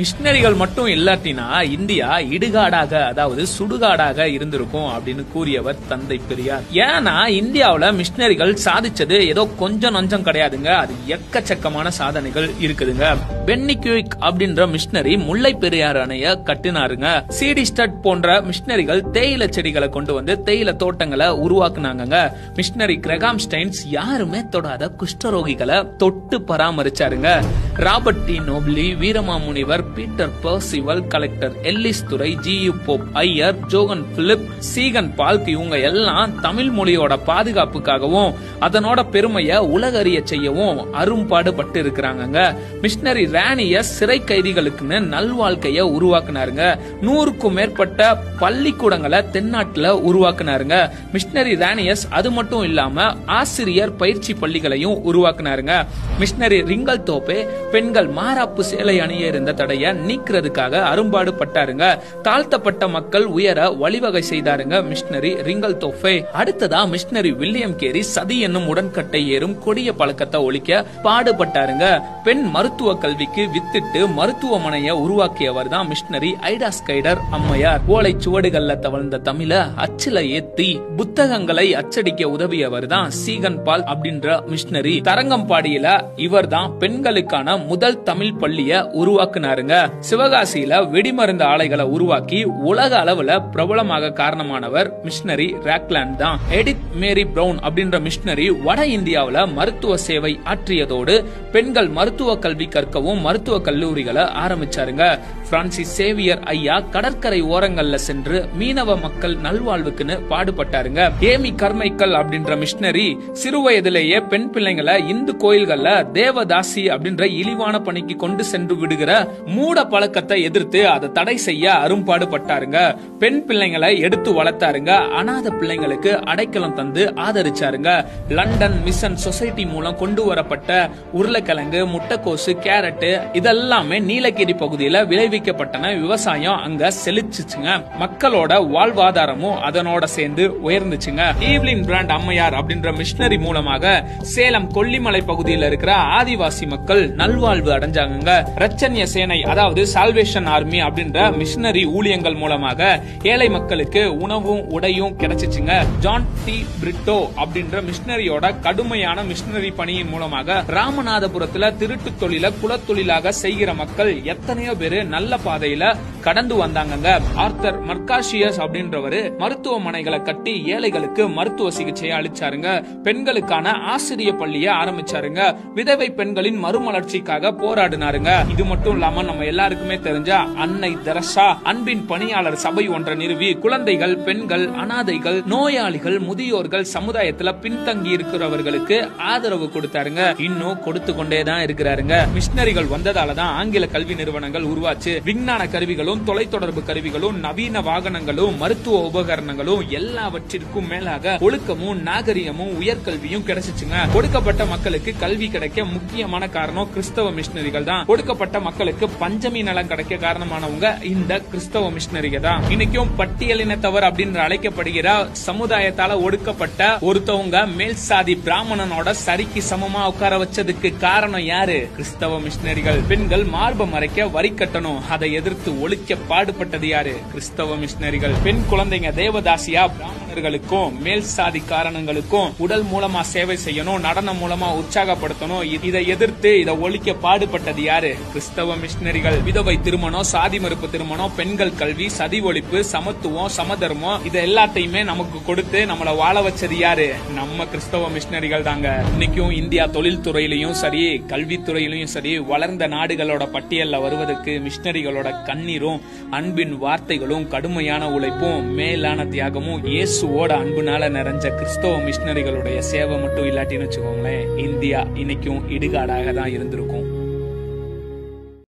மிஷினரிகள் மட்டும் இல்லாட்டினா இந்தியா இடுகாடாக அதாவது சுடுகாடாக இருந்திருக்கும் அப்படின்னு கூறியவர் தந்தை பெரியார். ஏன்னா இந்தியாவுல மிஷினரிகள் சாதிச்சது ஏதோ கொஞ்சம் நஞ்சம் கிடையாதுங்க, அது எக்கச்சக்கமான சாதனைகள் இருக்குதுங்க. பென்னி குயிக் அப்படின்ற மிஷினரி முல்லை பெரியாறு அணைய கட்டினாருங்க. சிடி ஸ்டட் போன்ற மிஷினரிகள் தேயிலை செடிகளை கொண்டு வந்து தேயிலை தோட்டங்களை உருவாக்குனாங்க. மிஷினரி கிரகாம் ஸ்டைன்ஸ் யாருமே தொடாத குஷ்டரோகிகளை தொட்டு பராமரிச்சாருங்க. Robert de Nobili, Veeramamunivar, Peter Percival, collector Ellis Durai, G U. Pope Iyer, Johann Philip, Ziegenbalg இவங்க எல்லாம் தமிழ் மொழியோட பாதுகாப்புக்காகவும் அதனோட பெருமையை உலகறிய செய்யவும் அரும்பாடுபட்டு இருக்கிறாங்க. மிஷினரி ராணியஸ் சிறை கைதிகளுக்குன்னு நல்வாழ்க்கைய உருவாக்குனாருங்க. 100க்கும் மேற்பட்ட பள்ளிக்கூடங்களை தென்னாட்டுல உருவாக்குனாருங்க. மிஷினரி ராணியஸ் அது மட்டும் இல்லாம ஆசிரியர் பயிற்சி பள்ளிகளையும் உருவாக்குனாருங்க. மிஷினரி ரிங்கல் தோப்பே பெண்கள் மாராப்பு சேலை அணிய இருந்த தடைய நீக்கிறதுக்காக அரும்பாடு பட்டாருங்க. தாழ்த்தப்பட்ட மக்கள் உயர வழிவகை செய்தாருங்க மிஷினரி ரிங்கல் தோஃபே. அடுத்ததா மிஷினரி வில்லியம் கேரி சதி என்னும் உடன்கட்டை ஏறும் கொடிய பழக்கத்தை ஒழிக்க பாடுபட்டாருங்க. பெண் மருத்துவ கல்விக்கு வித்திட்டு மருத்துவமனையை உருவாக்கியவர் தான் மிஷினரி ஐடா ஸ்கைடர் அம்மையார். ஓலை சுவடுகள்ல தவழ்ந்த தமிழ அச்சில ஏத்தி புத்தகங்களை அச்சடிக்க உதவியவர் தான் சீகன் பால் அப்படின்ற மிஷினரி. தரங்கம்பாடியில இவர் தான் பெண்களுக்கான முதல் தமிழ் பள்ளிய உருவாக்குனாருங்க. சிவகாசியில வெடிமருந்து ஆலைகளை உருவாக்கி உலக அளவுல பிரபலமாக காரணமானவர் மிஷினரி ராக்லாண்ட் தான். எடித் மேரி பிரவுன் அப்படின்ற மிஷினரி வட இந்தியாவில மருத்துவ சேவை ஆற்றியதோடு பெண்கள் மருத்துவ கல்வி கற்கவும் மருத்துவ கல்லூரிகளை ஆரம்பிச்சாருங்க. பிரான்சிஸ் சேவியர் ஐயா கடற்கரை ஓரங்கள்ல சென்று மீனவ மக்கள் நல்வாழ்வுக்குன்னு பாடுபட்டாருங்க. ஏமி கர்மைக்கல் அப்படின்ற மிஷினரி சிறு வயதிலேயே பெண் பிள்ளைங்களை இந்து கோயில்கள்ல தேவதாசி அப்படின்ற இழிவான பணிக்கு கொண்டு சென்று விடுகிற மூட பழக்கத்தை எதிர்த்து அதை தடை செய்ய அரும்பாடுபட்டாருங்க. பெண் பிள்ளைங்களை எடுத்து வளர்த்தாருங்க. அநாத பிள்ளைங்களுக்கு அடைக்கலம் தந்து ஆதரிச்சாருங்க. லண்டன் மிஷன் சொசைட்டி மூலம் கொண்டு வரப்பட்ட உருளைக்கிழங்கு, முட்டைக்கோசு, கேரட் இதெல்லாமே நீலகிரி பகுதியில விளைவிக்கப்பட்டன. விவசாயம் அங்க செழிச்சுச்சுங்க. மக்களோட வாழ்வாதாரமும் அதனோட சேர்ந்து உயர்ந்துச்சுங்க. ஈவ்லின் பிராண்ட் அம்மையார் அப்படின்ற மிஷினரி மூலமாக சேலம் கொல்லிமலை பகுதியில் இருக்கிற ஆதிவாசி மக்கள் நல்வாழ்வு அடைஞ்சாங்க. ரச்சன்ய சேனை அதாவது சால்வேஷன் ஆர்மி அப்படின்ற மிஷினரி ஊழியங்கள் மூலமாக ஏழை மக்களுக்கு உணவும் உடையும் கிடைச்சிச்சுங்க. ஜான் டி பிரிட்டோ அப்படின்ற மிஷினரியோட கடுமையான மிஷினரி பணியின் மூலமாக ராமநாதபுரத்துல திருட்டு தொழில குலத்தொழிலாக செய்கிற மக்கள் எத்தனையோ பேரு நல்ல பாதையில கடந்து வந்தாங்க. ஆர்த்தர் மர்காஷியஸ் அப்படின்றவரு மருத்துவமனைகளை கட்டி ஏழைகளுக்கு மருத்துவ சிகிச்சையை அளிச்சாருங்க. பெண்களுக்கான ஆசிரிய பள்ளியை ஆரம்பிச்சாருங்க. விதவை பெண்களின் மறுமலர்ச்சிக்காக போராடினாருங்க. இது மட்டும் இல்லாம நம்ம எல்லாருக்குமே தெரிஞ்ச அன்னை தெரசா அன்பின் பணியாளர் சபை ஒன்றை நிறுவி குழந்தைகள், பெண்கள், அனாதைகள், நோயாளிகள், முதியோர்கள், சமுதாயத்துல பின்தங்கி இருக்கிறவர்களுக்கு ஆதரவு கொடுத்தாருங்க. இன்னும் கொடுத்து கொண்டேதான் இருக்கிறாருங்க. மிஷினரிகள் வந்ததாலதான் ஆங்கில கல்வி நிறுவனங்கள் உருவாச்சு. விஞ்ஞான கருவிகளும் தொலைத்தொடர்பு கருவிகளும் நவீன வாகனங்களும் மருத்துவ உபகரணங்களும் எல்லாவற்றிற்கும் மேலாக ஒழுக்கமும் நாகரிகமும் உயர்கல்வியும் கிடைச்சிச்சுங்க. கொடுக்கப்பட்ட மக்களுக்கு கல்வி கிடைக்க முக்கியமான காரணம் கிறிஸ்தவ மிஷினரிகள் தான். கொடுக்கப்பட்ட மக்களுக்கு பஞ்சமி நலம் கிடைக்க காரணமானவங்க இந்த கிறிஸ்தவ மிஷினரிகள் தான். இன்னைக்கும் பட்டியலினத்தவர் அப்படின்னு அழைக்கப்படுகிற சமுதாயத்தால ஒடுக்கப்பட்ட ஒருத்தவங்க மேல் சாதி பிராமணனோட சரிக்கு சமமா உட்கார வச்சதுக்கு காரணம் யாரு? கிறிஸ்தவ மிஷினரிகள். பெண்கள் மார்பை மறைக்க வரி கட்டணும், அதை எதிர்த்து ஒழிக்க பாடுபட்டது யாரு? கிறிஸ்தவ மிஷினரிகள். பெண் குழந்தைங்க தேவதாசியா பிராமணர்களுக்கும் மேல் சாதி காரணங்களுக்கும் உடல் மூலமா சேவை செய்யணும், நடனம் மூலமா உற்சாகப்படுத்தணும், இதை எதிர்த்து இதை ஒழிக்க பாடுபட்டது யாரு? கிறிஸ்தவ மிஷினரிகள். விதவை திருமணம், சாதி மறுப்பு திருமணம், பெண்கள் கல்வி, சதி ஒழிப்பு, சமத்துவம், சமதர்மம் இது எல்லாத்தையுமே நமக்கு கொடுத்து நம்மள வாழ வச்சது யாரு? நம்ம கிறிஸ்தவ மிஷினரிகள் தாங்க. இன்னைக்கும் இந்தியா தொழில் துறையிலையும் சரி கல்வித்துறையிலையும் சரி வளர்ந்த நாடுகளோட பட்டியல்ல வருவதற்கு மிஷினரிகளோட கண்ணீரும் அன்பின் வார்த்தைகளும் கடுமையான உழைப்பும் மேலான தியாகமும் இயேசுவோட அன்புனால நிறைஞ்ச கிறிஸ்தவ மிஷினரிகளுடைய சேவை மட்டும் இல்லாட்டின்னு வச்சுக்கோங்களேன், இந்தியா இன்னைக்கும் இடுகாடாக தான் இருந்திருக்கும்.